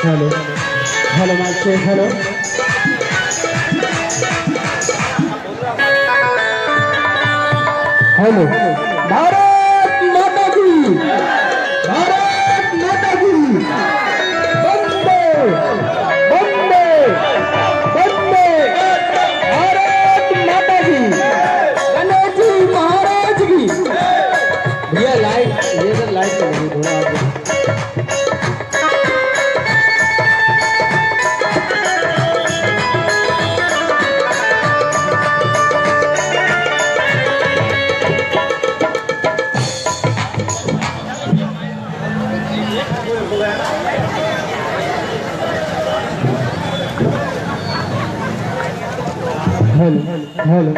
Hello hello master hello. Hello Bharat माता की, भारत माता की, वंदे वंदे वंदे, भारत माता की, गणेश जी महाराज की। भैया लाइट, ये सब लाइट चल रही थोड़ा आगे। हेलो हेलो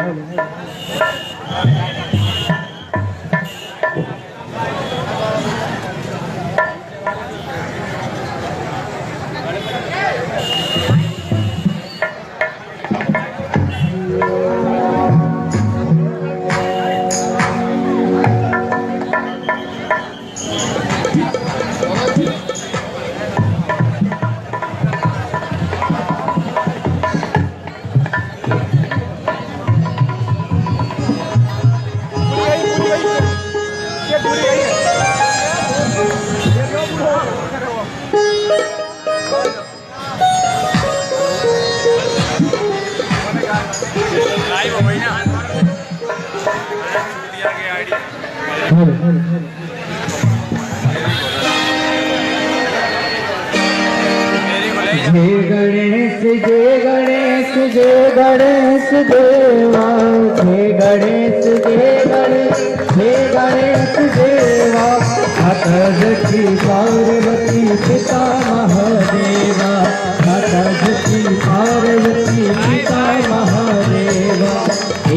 जय गणेश जय गणेश जय गणेश देवा, जय गणेश जय गणेश जय गणेश देवा, माता जकी पार्वती पिता महादेवा, माता जकी पार्वती पिता महादेवा,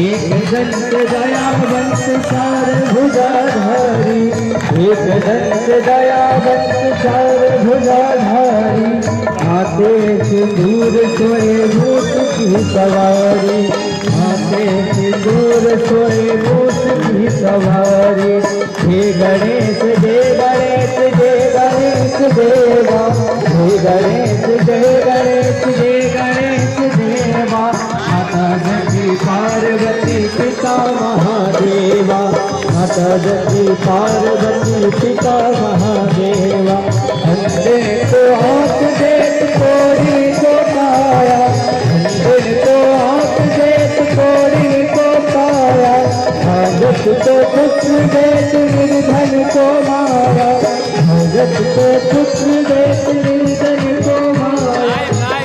एक दंत दयावंत चार भुजाधारी, एक दंत दयावंत चार भुजाधारी, हाथे सिंदूर सोए मूस की सवारी, हाथे सिंदूर सोए मूस की सवारी, हे गणेश जय गणेश जय गणेश देवा, हे गणेश जय गणेश जय गणेश देवा, माता जकी पार्वती पिता महादेवा, माता जकी पार्वती पिता महादेवा, अंधे को आँख देख कोड़ी को पाया, अंधे को आँख देख कोड़ी को पाया, भगत को पुत्र देख निर्धन को मारा, भगत को पुत्र देख निर्धन को मारा,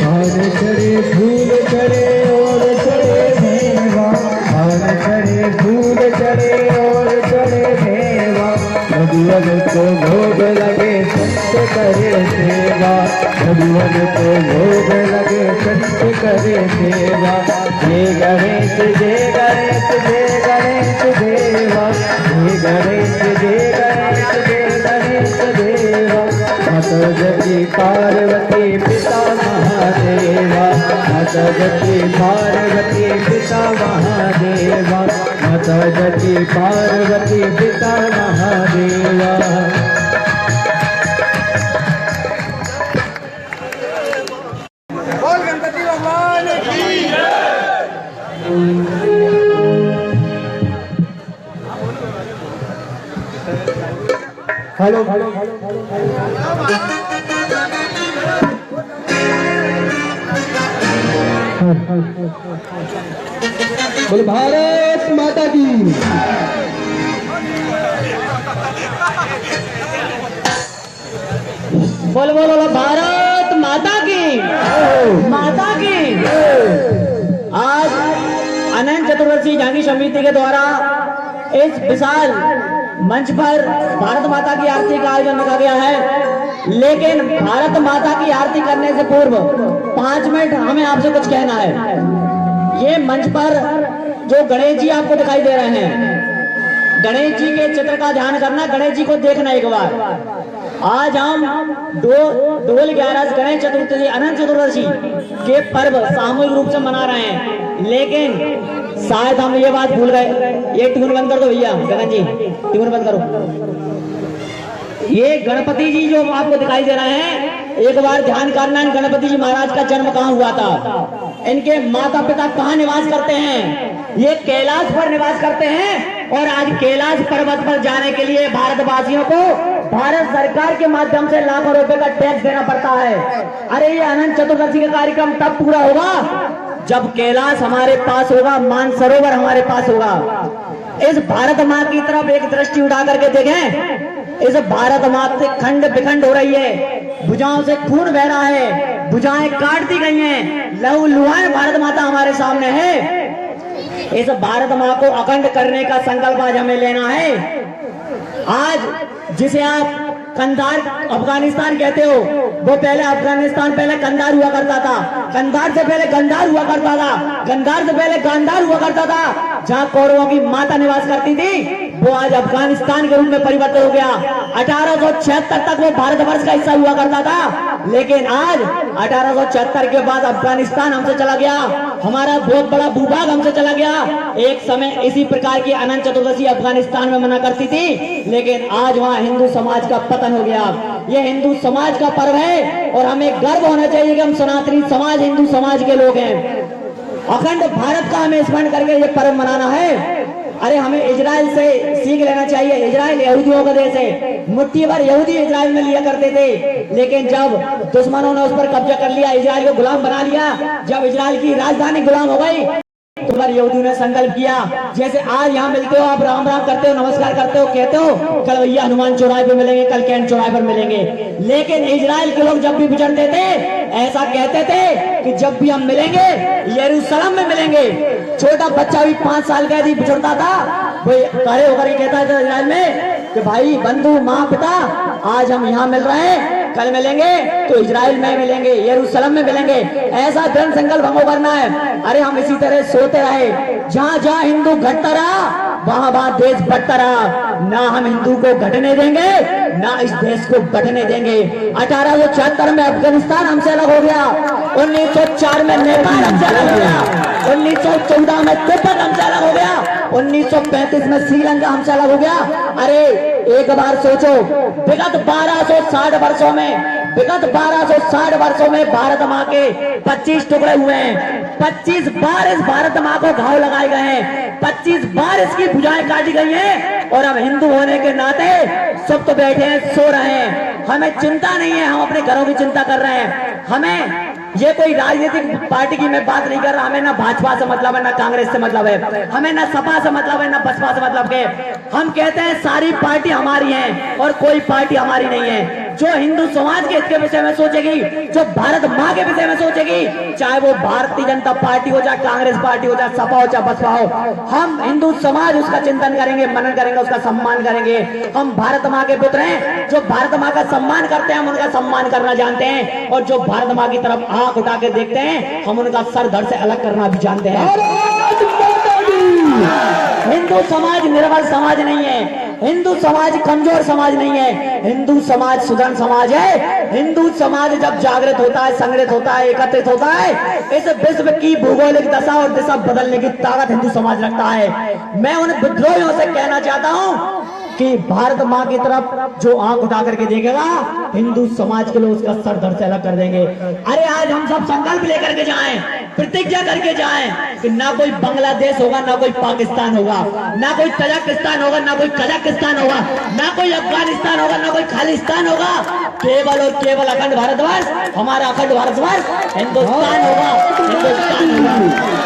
और चढ़े फूल चढ़े और चढ़े देवा, और चढ़े फूल चढ़े और चढ़े देवा, भगवान को भोग लगे संत करे सेवा, भगवान को भोग लगे संत करे सेवा, जय गणेश जय गणेश जय गणेश देवा, जय गणेश जय गणेश जय गणेश देवा, माता जकी पार्वती पिता महादेवा, माता जकी पार्वती पिता महादेवा, माता जकी पार्वती पिता महादेवा। बोल गणपति भगवान की। हेलो बोल भारत माता की, बोल बोल भारत माता की, माता की। आज अनंत चतुर्दशी झांकी समिति के द्वारा इस विशाल मंच पर भारत माता की आरती का आयोजन रखा गया है, लेकिन भारत माता की आरती करने से पूर्व 5 मिनट हमें आपसे कुछ कहना है। ये मंच पर जो गणेश जी आपको दिखाई दे रहे हैं, गणेश जी के चित्र का ध्यान करना, गणेश जी को देखना एक बार। आज हम डोल 11 गणेश चतुर्थी अनंत चतुर्दशी के पर्व सामूहिक रूप से मना रहे हैं, लेकिन शायद हम ये बात भूल गए। ये ट्यून बंद कर दो भैया, गगन जी ट्यून बंद करो। ये गणपति जी जो आपको दिखाई दे रहे हैं, एक बार ध्यान करना, इन गणपति जी महाराज का जन्म कहाँ हुआ था, इनके माता पिता कहाँ निवास करते हैं। ये कैलाश पर निवास करते हैं और आज कैलाश पर्वत पर जाने के लिए भारतवासियों को भारत सरकार के माध्यम से लाखों रुपए का टैक्स देना पड़ता है। अरे ये अनंत चतुर्दशी का कार्यक्रम तब पूरा होगा जब कैलाश हमारे पास होगा, मानसरोवर हमारे पास होगा। इस भारत माँ की तरफ एक दृष्टि उठा करके देखें, इस भारत माँ से खंड विखंड हो रही है, भुजाओं से खून बह रहा है, भुजाएं काट दी गई हैं, लहू लुहान भारत माता हमारे सामने है। इस भारत माँ को अखंड करने का संकल्प आज हमें लेना है। आज जिसे आप कंधार अफगानिस्तान कहते हो, वो पहले अफगानिस्तान पहले कंधार हुआ करता था, कंधार से पहले गंधार हुआ करता था, गंधार से पहले गांधार हुआ करता था। जहाँ कौरवों की माता निवास करती थी वो आज अफगानिस्तान के रूप में परिवर्तित हो गया। 1876 तक वो भारतवर्ष का हिस्सा हुआ करता था, लेकिन आज 1876 के बाद अफगानिस्तान हमसे चला गया, हमारा बहुत बड़ा भूभाग हमसे चला गया। एक समय इसी प्रकार की अनंत चतुर्दशी अफगानिस्तान में मना करती थी, लेकिन आज वहाँ हिंदू समाज का पतन हो गया। ये हिंदू समाज का पर्व है और हमें गर्व होना चाहिए कि हम सनातनी समाज, हिंदू समाज के लोग हैं। अखंड भारत का हमें स्मरण करके ये पर्व मनाना है। अरे हमें इजराइल से सीख लेना चाहिए। इजराइल यहूदियों का देश है, मुट्ठी भर यहूदी इजराइल में लिया करते थे, लेकिन जब दुश्मनों ने उस पर कब्जा कर लिया, इजराइल को गुलाम बना लिया, जब इजराइल की राजधानी गुलाम हो गई तो पर यहूदियों ने संकल्प किया, जैसे आज यहाँ मिलते हो, आप राम राम करते हो, नमस्कार करते हो, कहते हो कल भैया हनुमान चौराहे पे मिलेंगे, कल कैंट चौराहे पर मिलेंगे। लेकिन इजराइल के लोग जब भी बिछड़ते थे ऐसा कहते थे कि जब भी हम मिलेंगे यरूशलेम में मिलेंगे। छोटा बच्चा भी 5 साल का यदि बिछड़ता था, वो खड़े होकर कहता था इजराइल में कि भाई बंधु माँ पिता आज हम यहाँ मिल रहे हैं, कल मिलेंगे तो इजराइल में मिलेंगे, यरूशलेम में मिलेंगे। ऐसा दृढ़ संकल्प हमको करना है। अरे हम इसी तरह सोते रहे, जहाँ जहाँ हिंदू घटता रहा वहाँ वहाँ देश बढ़ता रहा। ना हम हिंदू को घटने देंगे, ना इस देश को बढ़ने देंगे। 1876 में अफगानिस्तान हमसे अलग हो गया, 1904 में नेपाल हमसे अलग हो गया, 1914 में तिब्बत हमसे अलग हो गया, 1935 में श्रीलंका हमसे अलग हो गया। अरे एक बार सोचो, विगत 1260 वर्षों में भारत माँ के 25 टुकड़े हुए हैं, 25 बार इस भारत माँ को घाव लगाए गए हैं, 25 बार इसकी भुजाएं काटी गई हैं, और हम हिंदू होने के नाते सब तो बैठे हैं, सो रहे हैं। हमें चिंता नहीं है, हम अपने घरों की चिंता कर रहे हैं। हमें ये कोई राजनीतिक पार्टी की मैं बात नहीं कर रहा, हमें ना भाजपा से मतलब है, ना कांग्रेस से मतलब है, हमें ना सपा से मतलब है, ना बसपा से मतलब है। हम कहते हैं सारी पार्टी हमारी है और कोई पार्टी हमारी नहीं है। जो हिंदू समाज के हित के विषय में सोचेगी, जो भारत माँ के विषय में सोचेगी, चाहे वो भारतीय जनता पार्टी हो, चाहे कांग्रेस पार्टी हो, चाहे सपा हो, चाहे बसपा हो, हम हिंदू समाज उसका चिंतन करेंगे, मनन करेंगे, उसका सम्मान करेंगे। हम भारत माँ के पुत्र हैं, जो भारत माँ का सम्मान करते हैं हम उनका सम्मान करना जानते हैं, और जो भारत माँ की तरफ आंख उठा के देखते हैं हम उनका सर धड़ से अलग करना भी जानते हैं। हिंदू समाज निर्बल समाज नहीं है, हिंदू समाज कमजोर समाज नहीं है, हिंदू समाज सुदृढ़ समाज है। हिंदू समाज जब जागृत होता है, संगठित होता है, एकत्रित होता है, इस विश्व की भौगोलिक दशा और दिशा बदलने की ताकत हिंदू समाज रखता है। मैं उन विद्रोहियों से कहना चाहता हूं कि भारत माँ की तरफ जो आंख उठा करके देखेगा, हिंदू समाज के लोग उसका सर धड़ से अलग कर देंगे। अरे आज हम सब संकल्प लेकर के जाएं, प्रतिज्ञा करके जाएं कि ना कोई बांग्लादेश होगा, ना कोई पाकिस्तान होगा, ना कोई तजाकिस्तान होगा, ना कोई कजाकिस्तान होगा, ना कोई अफगानिस्तान होगा, ना कोई खालिस्तान होगा। केवल और केवल अखंड भारतवर्ष, हमारा अखंड भारतवर्ष हिंदुस्तान होगा, हिंदुस्तान होगा।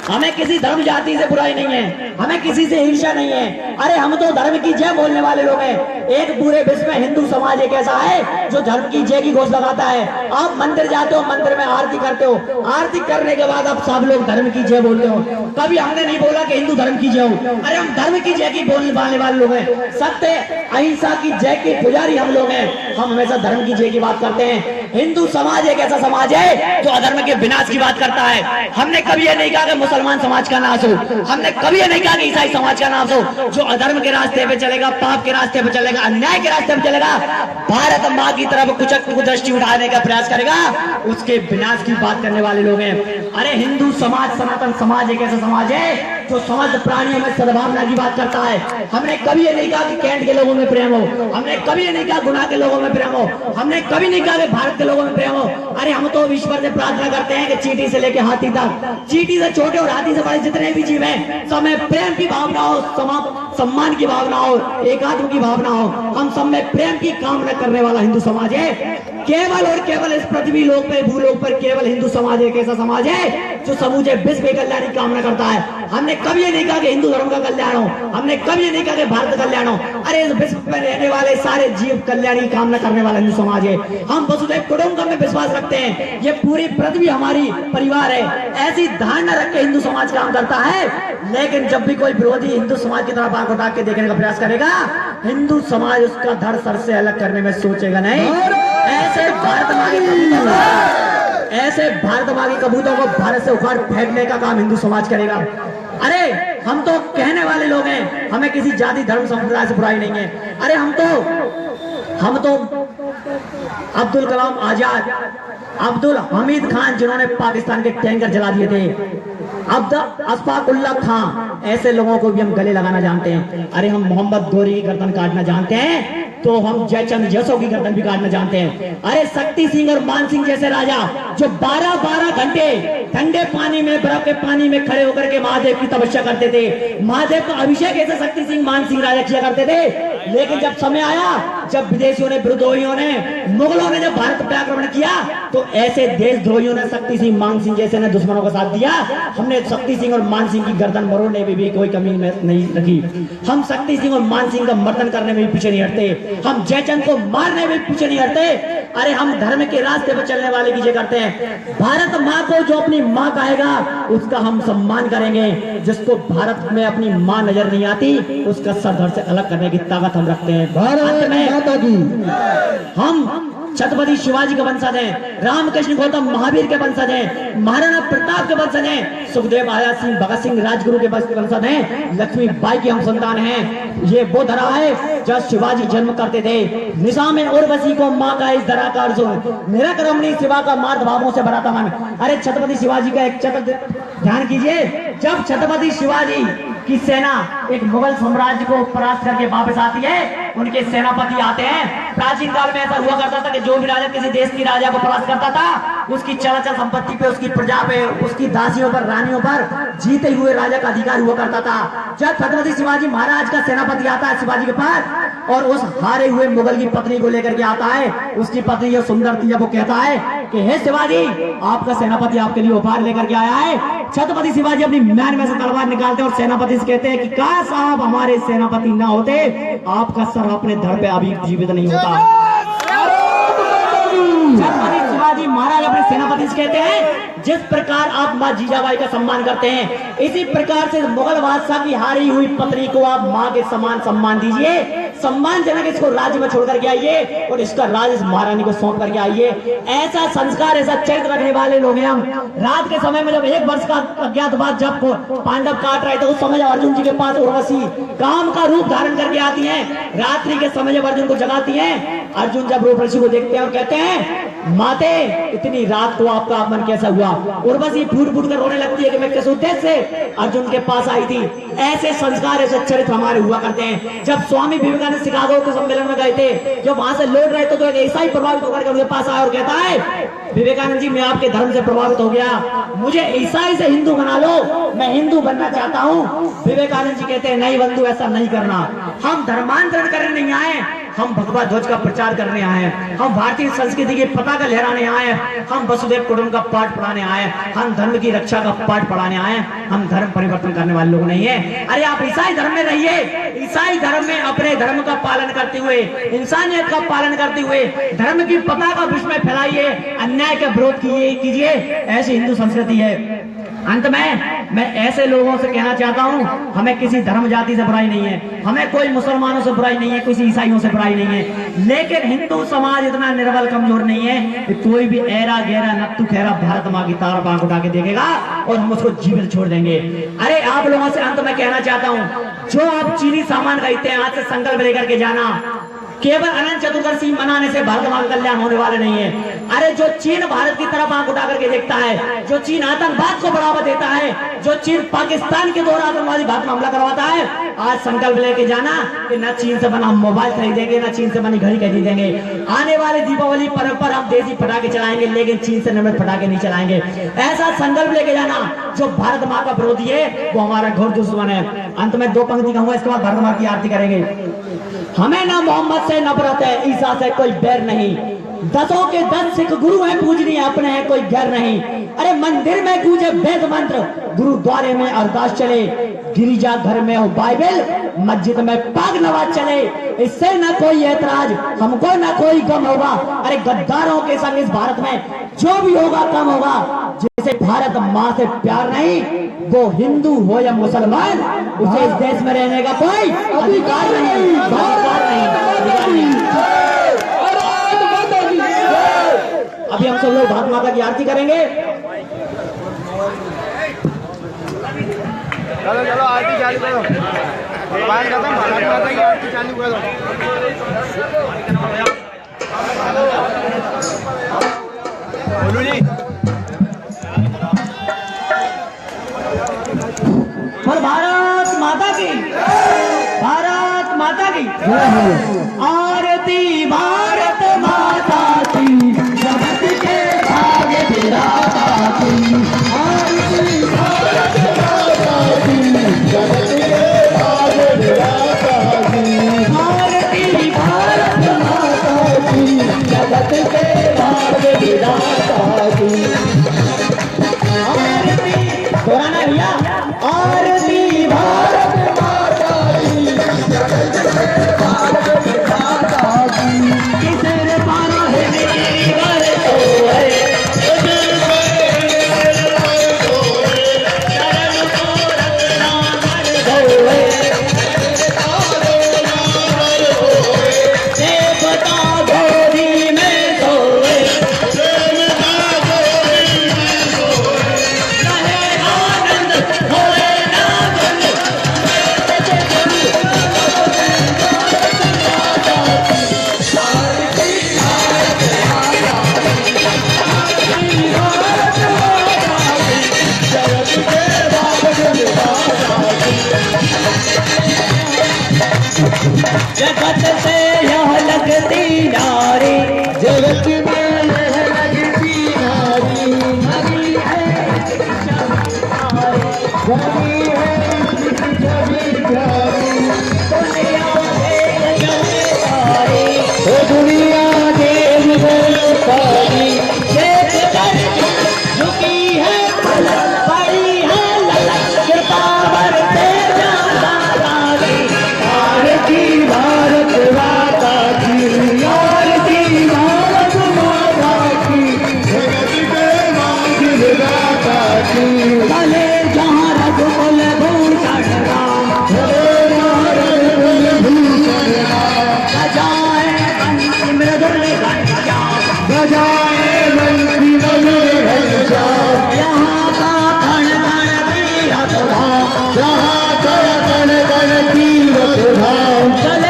हमें किसी धर्म जाति से बुराई नहीं है, हमें किसी से ईर्ष्या नहीं है। अरे हम तो धर्म की जय बोलने वाले लोग हैं। एक पूरे विश्व में हिंदू समाज एक ऐसा है जो धर्म की जय की घोष लगाता है। आप मंदिर जाते हो, मंदिर में आरती करते हो, आरती करने के बाद आप सब लोग धर्म की जय बोलते हो। कभी हमने नहीं बोला कि हिंदू धर्म की जय हो। अरे हम धर्म की जय की बोलने वाले लोग हैं, सत्य अहिंसा की जय के पुजारी हम लोग हैं। हम हमेशा धर्म की जय की बात करते हैं। हिंदू समाज एक ऐसा समाज है जो अधर्म के विनाश की बात करता है। हमने कभी ये नहीं कहा कि मुसलमान समाज का नाश हो, हमने कभी ये नहीं कहा कि ईसाई समाज का नाश हो। जो अधर्म के रास्ते पे चलेगा, पाप के रास्ते पे चलेगा, अन्याय के रास्ते पे चलेगा, भारत माँ की तरफ कुछ दृष्टि उठाने का प्रयास करेगा, उसके विनाश की बात करने वाले लोग हैं। अरे हिंदू समाज, सनातन समाज एक ऐसा समाज है जो समस्त प्राणियों में सद्भावना की बात करता है। हमने कभी ये नहीं कहा कि कैंट के लोगों में प्रेम हो, हमने कभी ये नहीं कहा गुना के लोगों में प्रेम हो, हमने कभी नहीं कहा कि भारत के लोगों में प्रेम हो। अरे हम तो ईश्वर से प्रार्थना करते हैं कि चींटी से लेके हाथी तक, चींटी से छोटे और हाथी से बड़े जितने भी जीव हैं, सब में प्रेम की भावना हो, सम्मान की भावना हो, एकात्म की भावना हो। हम सब में प्रेम की कामना करने वाला हिंदू समाज है। केवल और केवल इस पृथ्वी लोक पे, भूलोक पर केवल हिंदू समाज एक ऐसा समाज है जो समूचे विश्व के कल्याण की कामना करता है। हमने कभी ये नहीं कहा कि हिंदू धर्म का कल्याण हो, हमने कभी ये नहीं कहा कि भारत का कल्याण हो। अरे इस विश्व में रहने वाले सारे जीव कल्याण की कामना करने वाला हिंदू समाज है। हम वसुधैव कुटुंबकम में विश्वास रखते हैं, ये पूरी पृथ्वी हमारी परिवार है, ऐसी धारणा रख के हिंदू समाज काम करता है। लेकिन जब भी कोई विरोधी हिंदू समाज की तरफ आंख उठा के देखने का प्रयास करेगा, हिंदू समाज उसका धड़ सर से अलग करने में सोचेगा नहीं। ऐसे भारत माँ की कबूतरों को भारत से उखाड़ फेंकने का काम हिंदू समाज करेगा। अरे हम तो कहने वाले लोग हैं, हमें किसी जाति धर्म संप्रदाय से बुराई नहीं है। अरे हम तो अब्दुल कलाम आजाद, अब्दुल हमीद खान जिन्होंने पाकिस्तान के टैंकर जला दिए थे, अशफाक उल्लाह खान, ऐसे लोगों को भी हम गले लगाना जानते हैं। अरे हम मोहम्मद गोरी की गर्दन काटना जानते हैं, तो हम जयचंद जसो की गर्दन भी काटना जानते हैं। अरे शक्ति सिंह और मान सिंह जैसे राजा जो 12-12 घंटे ठंडे पानी में, बर्फ के पानी में खड़े होकर के महादेव की तपस्या करते थे, महादेव का अभिषेक ऐसे शक्ति सिंह, मान सिंह राजा किया करते थे। लेकिन जब समय आया, जब विदेशियों ने, विद्रोहियों ने, मुगलों ने जब भारत पर आक्रमण किया, तो ऐसे देशद्रोहियों ने शक्ति सिंह, मान सिंह जैसे ने दुश्मनों का साथ दिया। हमने शक्ति सिंह और मान सिंह की गर्दन मरोड़ने में भी कोई कमी नहीं रखी। हम शक्ति सिंह और मान सिंह का मर्दन करने में भी पीछे नहीं हटते, हम जयचंद को मारने में पीछे नहीं हटते। अरे हम धर्म के रास्ते पर चलने वाले की करते हैं। भारत माँ को जो अपनी माँ कहेगा उसका हम सम्मान करेंगे, जिसको भारत में अपनी माँ नजर नहीं आती उसका सर धड़ से अलग करने की ताकत हम रखते हैं। भारत माता की। हम छत्रपति शिवाजी के वंशज हैं, रामकृष्ण गौतम महावीर के वंशज हैं, महाराणा प्रताप के वंशज हैं, सुखदेव आजाद सिंह, भगत सिंह राजगुरु के वंशज हैं, लक्ष्मीबाई की हम संतान हैं। ये वो धरा है जब शिवाजी जन्म करते थे। निजाम उर्वशी को माँ का इस धरा का अर्जुन, निरक रमणी शिवा का मार्ग भावों से भरा था मन। अरे छत्रपति शिवाजी का एक चक्र ध्यान कीजिए, जब छत्रपति शिवाजी की सेना एक मुगल साम्राज्य को परास्त करके वापस आती है, उनके सेनापति आते हैं। प्राचीन काल में ऐसा हुआ करता था कि जो भी राजा किसी देश की राजा को परास्त करता था, उसकी चलाचल संपत्ति पे, उसकी प्रजा पे, उसकी दासियों पर, रानियों पर जीते हुए राजा का अधिकार हुआ करता था। जब छत्रपति शिवाजी महाराज का सेनापति आता है शिवाजी के पास और उस हारे हुए मुगल की पत्नी को लेकर के आता है, उसकी पत्नी जो सुंदर थी, जब वो कहता है कि हे शिवाजी, आपका सेनापति आपके लिए उपहार लेकर के आया है, छत्रपति शिवाजी अपनी म्यान में से तलवार निकालते और सेनापति से कहते हैं कि काश आप हमारे सेनापति ना होते, आपका सर अपने धड़ पे अभी जीवित नहीं होता। छत्रपति शिवाजी महाराज अपने सेनापति से कहते हैं, जिस प्रकार आप माँ जीजाबाई का सम्मान करते हैं, इसी प्रकार से मुगल बादशाह की हारी हुई पत्नी को आप माँ के समान सम्मान दीजिए। सम्मानजनक इसको राज्य में छोड़ करके आइए और इसका राज इस महारानी को सौंप करके आइए। ऐसा संस्कार, ऐसा चरित्र रखने वाले लोग हैं हम। रात के समय में जब 1 वर्ष का अज्ञातवास जब पांडव काट रहे थे, उस समय अर्जुन जी के पास उर्वशी काम का रूप धारण करके आती हैं। रात्रि के समय जब अर्जुन को जगाती हैं, अर्जुन जब उर्वशी को देखते हैं और कहते हैं, माते इतनी रात को आपका आगमन कैसा हुआ? उर्वशी फूट फूट कर रोने लगती है कि मैं किस उद्देश्य से अर्जुन के पास आई थी। ऐसे संस्कार, ऐसे चरित्र हमारे हुआ करते हैं। जब स्वामी विवेकानंद शिकागो के सम्मेलन में गए थे, जब वहां से लौट रहे थे, तो एक ऐसा ही प्रभावित होकर उनके पास आया और कहता है, विवेकानंद जी, मैं आपके धर्म से प्रभावित हो गया, मुझे ईसाई से हिंदू बना लो, मैं हिंदू बनना चाहता हूँ। विवेकानंद जी कहते हैं, नहीं बंधु, ऐसा नहीं करना। हम धर्मांतरण करने नहीं आए, हम भगवा ध्वज का प्रचार करने आए हैं, हम भारतीय संस्कृति की पताका लहराने आए हैं, हम वसुधैव कुटुंबकम का पाठ पढ़ाने आए हैं, हम धर्म की रक्षा का पाठ पढ़ाने आए हैं। हम धर्म परिवर्तन करने वाले लोग नहीं है। अरे आप ईसाई धर्म में रहिए, ईसाई धर्म में अपने धर्म का पालन करते हुए, इंसानियत का पालन करते हुए धर्म की पताका विश्व में फैलाइए, अन्याय का विरोध कीजिए। ऐसी हिंदू संस्कृति है। अंत में मैं ऐसे लोगों से कहना चाहता हूं, हमें किसी धर्म जाति से बुराई नहीं है, हमें कोई मुसलमानों से बुराई नहीं है, किसी ईसाइयों से बुराई नहीं है, लेकिन हिंदू समाज इतना निर्बल कमजोर नहीं है कि कोई भी ऐरा गहरा नत्थु खैरा भारत माँ की तार आंख उठा के देखेगा और हम उसको जीवित छोड़ देंगे। अरे आप लोगों से अंत में कहना चाहता हूं, जो आप चीनी सामान खरीदते हैं, आज से संकल्प लेकर के जाना, केवल अनंत चतुर्दशी मनाने से भारत माँ का कल्याण होने वाले नहीं है। अरे जो चीन भारत की तरफ आंख उठा करके देखता है, जो चीन आतंकवाद को बढ़ावा देता है, जो चीन पाकिस्तान के द्वारा आतंकवादी भारत में हमला करवाता है, आज संकल्प लेके जाना कि न चीन से बना मोबाइल खरीदेंगे, न चीन से बनी घड़ी खरीदेंगे। आने वाले दीपावली पर्व पर हम देसी पटाखे चलाएंगे, लेकिन चीन से निर्मित पटाखे नहीं चलाएंगे। ऐसा संकल्प लेके जाना। जो भारत माँ का विरोधी है वो हमारा घोर दुश्मन है। अंत में दो पंक्ति कहूंगा, इसके बाद भारत माँ की आरती करेंगे। हमें ना मोहम्मद से नफरत है, ईसा से कोई बैर नहीं, दसों के 10 सिख गुरु हैं, पूजनीय अपने हैं, कोई घर नहीं। अरे मंदिर में गूंजे वेद मंत्र, गुरुद्वारे में अरदास चले, गिरिजा घर में हो बाइबल, मस्जिद में पाक नमाज चले, इससे न कोई ऐतराज, हमको न कोई गम होगा। अरे गद्दारों के संग इस भारत में जो भी होगा कम होगा। जिसे भारत माँ से प्यार नहीं, वो हिंदू हो या मुसलमान, उसे इस देश में रहने का कोई अधिकार नहीं, अधिकार नहीं। अभी हम सब लोग भारत माता की आरती करेंगे। चलो चलो आरती चालू करो, बात खत्म, भारत माता की आरती चालू करो। बोलू जी, और भारत माता की, भारत माता की आरती, भारत माता की, जगत के भाग्य विधाता की आरती, भारत माता की, जगत के भाग्य विधाता की आरती, भारत माता की, जगत के भाग्य विधाता की आरती। दोहराना भैया, आरती भारत माता की, जगत के भाग्य विधाता की। किसने पारा है मेरी घर तो है, शरण को रखना घर दो है, देवता गोदी में सोए, रहे आनंद होए ना गंध। जगत से यह लगती नारी, जगत में यह लगती नारी, नदी है नदी है कभी प्यारी, दुनिया देव गए सारी, देख कर झुकी है पलक, पड़ी है ललक, कृपा बरसे जाता तारी। आरती भारत माता की, आरती भारत माता की, जगत के भाग्य विधाता की। भले जहाँ रघुकुल भूषण राम, भले जहाँ रघुकुल भूषण राम, बजाए बंसी मृदुल घनश्याम, बजाए बंसी मृदुल घनश्याम। यहाँ का कण कण तीरथ धाम, यहाँ का कण कण तीरथ धाम, चले